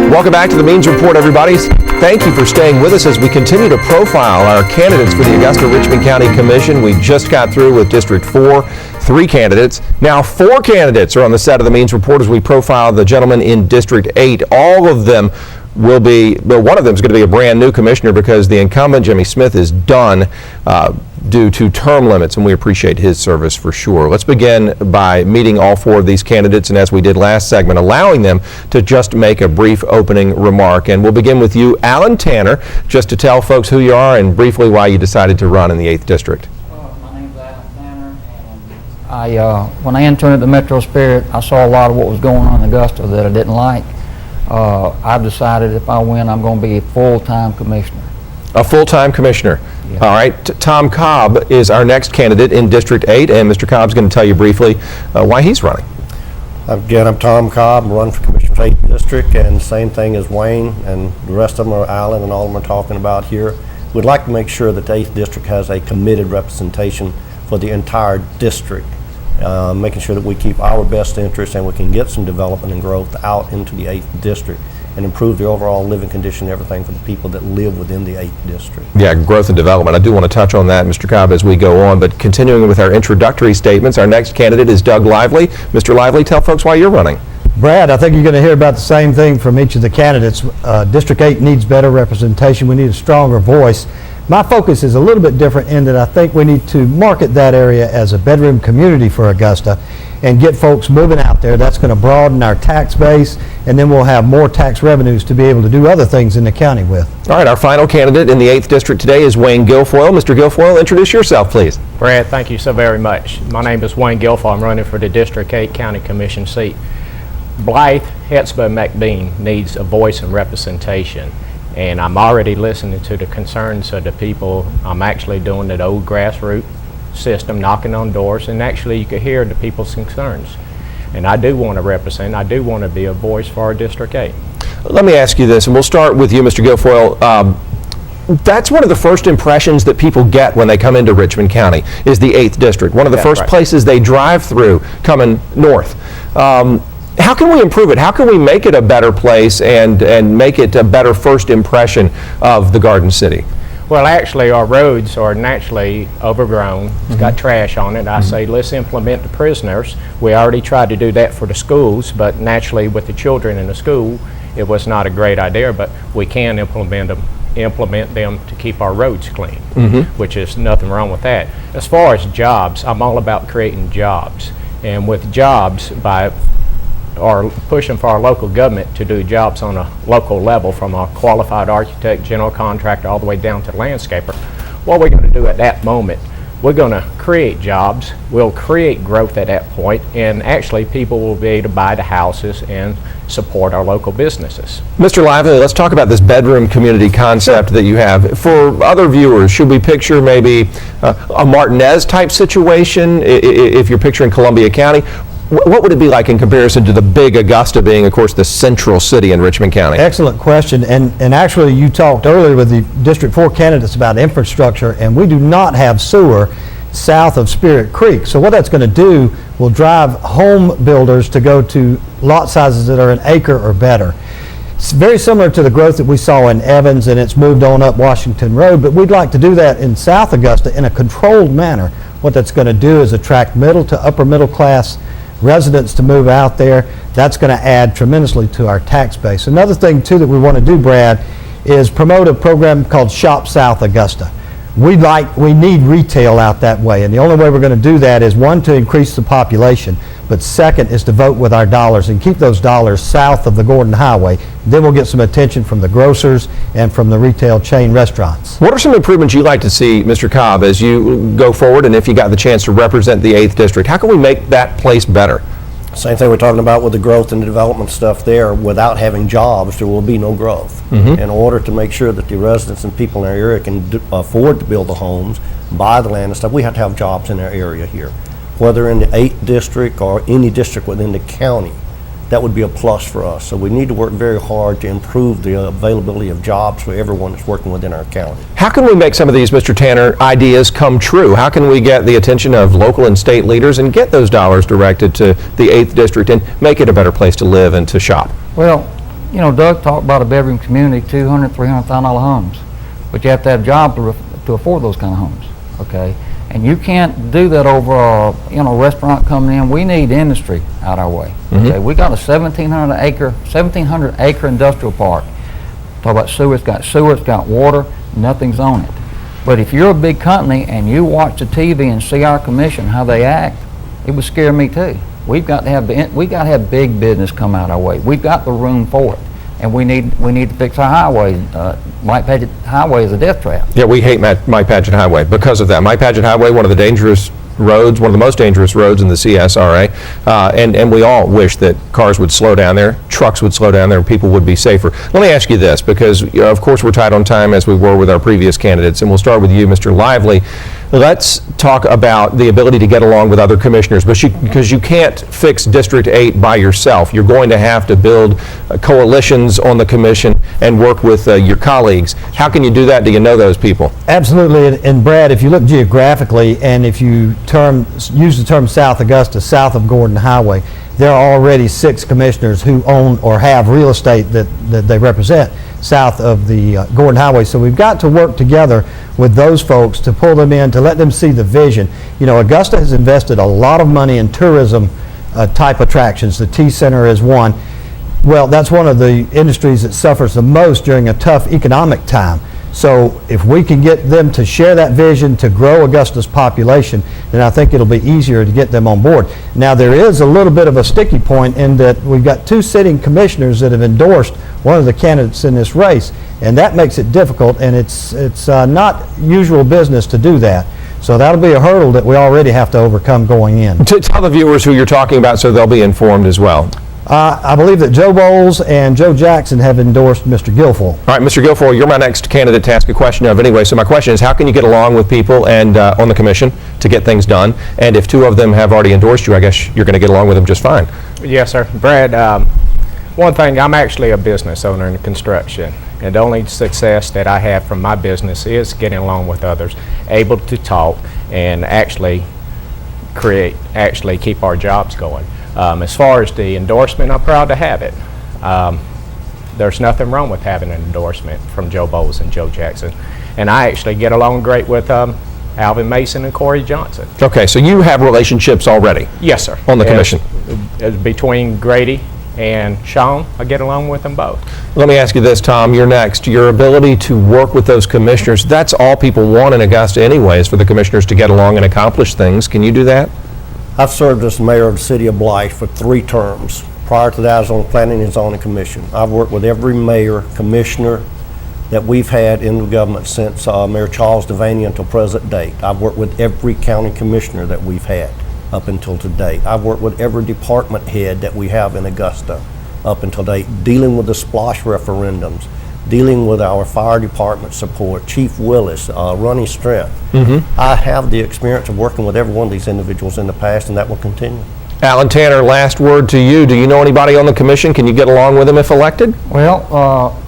Welcome back to the Means Report, everybody. Thank you for staying with us as we continue to profile our candidates for the Augusta-Richmond County Commission. We just got through with District 4, 3 candidates. Now 4 candidates are on the set of the Means Report as we profile the gentleman in District 8. All of them will be, well, one of them is going to be a brand new commissioner because the incumbent, Jimmy Smith, is done due to term limits, and we appreciate his service for sure. Let's begin by meeting all 4 of these candidates, and as we did last segment, allowing them to just make a brief opening remark. And we'll begin with you, Alan Tanner, just to tell folks who you are and briefly why you decided to run in the 8th District. My name's Alan Tanner, and when I entered the Metro Spirit, I saw a lot of what was going on in Augusta that I didn't like. I've decided if I win, I'm going to be a full-time commissioner. A full-time commissioner. Yeah. All right. Tom Cobb is our next candidate in District 8, and Mr. Cobb's going to tell you briefly why he's running. Again, I'm Tom Cobb. I'm running for Commissioner for 8th District, and same thing as Wayne and the rest of them are Alan and all of them are talking about here. We'd like to make sure that the 8th District has a committed representation for the entire district, making sure that we keep our best interests and we can get some development and growth out into the 8th District and improve the overall living condition and everything for the people that live within the 8th District. Yeah, growth and development. I do want to touch on that, Mr. Cobb, as we go on, but continuing with our introductory statements, our next candidate is Doug Lively. Mr. Lively, tell folks why you're running. Brad, I think you're going to hear about the same thing from each of the candidates. District 8 needs better representation. We need a stronger voice. My focus is a little bit different in that I think we need to market that area as a bedroom community for Augusta and get folks moving out there. That's going to broaden our tax base, and then we'll have more tax revenues to be able to do other things in the county with. All right, our final candidate in the 8th District today is Wayne Guilfoyle. Mr. Guilfoyle, introduce yourself, please. Brad, thank you so very much. My name is Wayne Guilfoyle. I'm running for the District 8 County Commission seat. Blythe, Hetsborough, McBean needs a voice and representation. And I'm already listening to the concerns of the people. I'm actually doing the old grassroots system, knocking on doors, and actually you can hear the people's concerns. And I do want to represent, I do want to be a voice for our District 8. Let me ask you this, and we'll start with you, Mr. Guilfoyle. That's one of the first impressions that people get when they come into Richmond County, is the 8th District. One of the first places they drive through coming north. How can we improve it? How can we make it a better place and make it a better first impression of the Garden City? Well, actually, our roads are naturally overgrown. It's got trash on it. I say, let's implement the prisoners. We already tried to do that for the schools, but naturally with the children in the school, it was not a great idea, but we can implement them to keep our roads clean, which is nothing wrong with that. As far as jobs, I'm all about creating jobs. And with jobs, or pushing for our local government to do jobs on a local level, from a qualified architect, general contractor, all the way down to landscaper. What we're going to do at that moment, we're going to create jobs, we'll create growth at that point, and actually people will be able to buy the houses and support our local businesses. Mr. Lively, let's talk about this bedroom community concept that you have. For other viewers, should we picture maybe a Martinez type situation if you're picturing Columbia County? What would it be like in comparison to the big Augusta being, of course, the central city in Richmond County? Excellent question. And actually, you talked earlier with the District 4 candidates about infrastructure, and we do not have sewer south of Spirit Creek. So what that's going to do will drive home builders to go to lot sizes that are an acre or better. It's very similar to the growth that we saw in Evans, and it's moved on up Washington Road, but we'd like to do that in South Augusta in a controlled manner. What that's going to do is attract middle to upper middle class residents to move out there. That's going to add tremendously to our tax base. Another thing too that we want to do, Brad, is promote a program called Shop South Augusta. We need retail out that way, and the only way we're going to do that is, one, to increase the population, but second is to vote with our dollars and keep those dollars south of the Gordon Highway. Then we'll get some attention from the grocers and from the retail chain restaurants. What are some improvements you'd like to see, Mr. Cobb, as you go forward, and if you got the chance to represent the 8th District? How can we make that place better? Same thing we're talking about with the growth and the development stuff there. Without having jobs, there will be no growth. In order to make sure that the residents and people in our area can afford to build the homes, buy the land and stuff, we have to have jobs in our area here. Whether in the 8th District or any district within the county, that would be a plus for us. So we need to work very hard to improve the availability of jobs for everyone that's working within our county. How can we make some of these, Mr. Tanner, ideas come true? How can we get the attention of local and state leaders and get those dollars directed to the 8th District and make it a better place to live and to shop? Well, you know, Doug talked about a bedroom community, $200,000, $300,000 homes, but you have to have jobs to afford those kind of homes, okay? And you can't do that over a, you know, restaurant coming in. We need industry out our way, okay? We got a 1,700 acre industrial park. Talk about sewer, it's got water, nothing's on it. But if you're a big company and you watch the TV and see our commission, how they act, it would scare me too. We got to have big business come out our way. We've got the room for it, and we need to fix our highways. Mike Paget Highway is a death trap. Yeah, we hate Mike Paget Highway because of that. Mike Paget Highway, one of the dangerous roads, one of the most dangerous roads in the CSRA, and we all wish that cars would slow down there, trucks would slow down there, and people would be safer. Let me ask you this, because of course we're tight on time as we were with our previous candidates, and we'll start with you, Mr. Lively. Let's talk about the ability to get along with other commissioners, because you can't fix District 8 by yourself. You're going to have to build coalitions on the commission and work with your colleagues. How can you do that? Do you know those people? Absolutely, and Brad, if you look geographically, and if you use the term South Augusta, south of Gordon Highway, there are already 6 commissioners who own or have real estate that they represent south of the Gordon Highway. So we've got to work together with those folks to pull them in, to let them see the vision. You know, Augusta has invested a lot of money in tourism type attractions. The Tea Center is one. Well, that's one of the industries that suffers the most during a tough economic time. So if we can get them to share that vision to grow Augusta's population, then I think it'll be easier to get them on board. Now, there is a little bit of a sticky point in that we've got 2 sitting commissioners that have endorsed one of the candidates in this race, and that makes it difficult, and it's not usual business to do that. So that'll be a hurdle that we already have to overcome going in. Tell the viewers who you're talking about so they'll be informed as well. I believe that Joe Bowles and Joe Jackson have endorsed Mr. Guilfoyle. All right, Mr. Guilfoyle, you're my next candidate to ask a question of anyway. So my question is, how can you get along with people and on the commission to get things done? And if 2 of them have already endorsed you, I guess you're going to get along with them just fine. Yes, sir. Brad, one thing, I'm actually a business owner in construction, and the only success that I have from my business is getting along with others, able to talk and actually keep our jobs going. As far as the endorsement, I'm proud to have it. There's nothing wrong with having an endorsement from Joe Bowles and Joe Jackson. And I actually get along great with Alvin Mason and Corey Johnson. Okay, so you have relationships already? Yes, sir. On the commission? Between Grady and Sean, I get along with them both. Let me ask you this, Tom, you're next. Your ability to work with those commissioners, that's all people want in Augusta anyways, for the commissioners to get along and accomplish things. Can you do that? I've served as mayor of the city of Blythe for 3 terms. Prior to that, I was on the Planning and Zoning Commission. I've worked with every mayor, commissioner that we've had in the government since Mayor Charles Devaney until present date. I've worked with every county commissioner that we've had up until today. I've worked with every department head that we have in Augusta up until date, dealing with the SPLOSH referendums, dealing with our fire department support, Chief Willis, Ronnie Strength. I have the experience of working with every one of these individuals in the past, and that will continue. Alan Tanner, last word to you. Do you know anybody on the commission? Can you get along with them if elected? Well,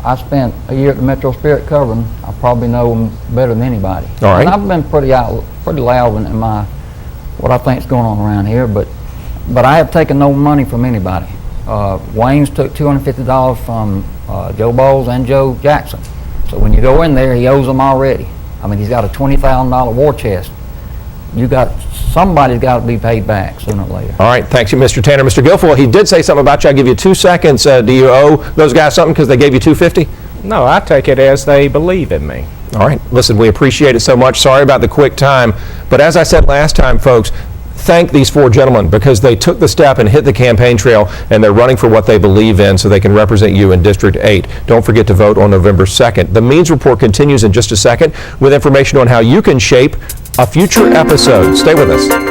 I spent a year at the Metro Spirit covering. I probably know them better than anybody. All right. And I've been pretty loud in my what I think is going on around here, but I have taken no money from anybody. Wayne's took $250 from Joe Bowles and Joe Jackson. So when you go in there, he owes them already. I mean, he's got a $20,000 war chest. Somebody's got to be paid back sooner or later. All right, thanks you, Mr. Tanner. Mr. Guilfoyle, he did say something about you. I'll give you 2 seconds. Do you owe those guys something because they gave you $250? No, I take it as they believe in me. All right, listen, we appreciate it so much. Sorry about the quick time, but as I said last time, folks, thank these 4 gentlemen because they took the step and hit the campaign trail, and they're running for what they believe in so they can represent you in District 8. Don't forget to vote on November 2nd. The Means Report continues in just a second with information on how you can shape a future episode. Stay with us.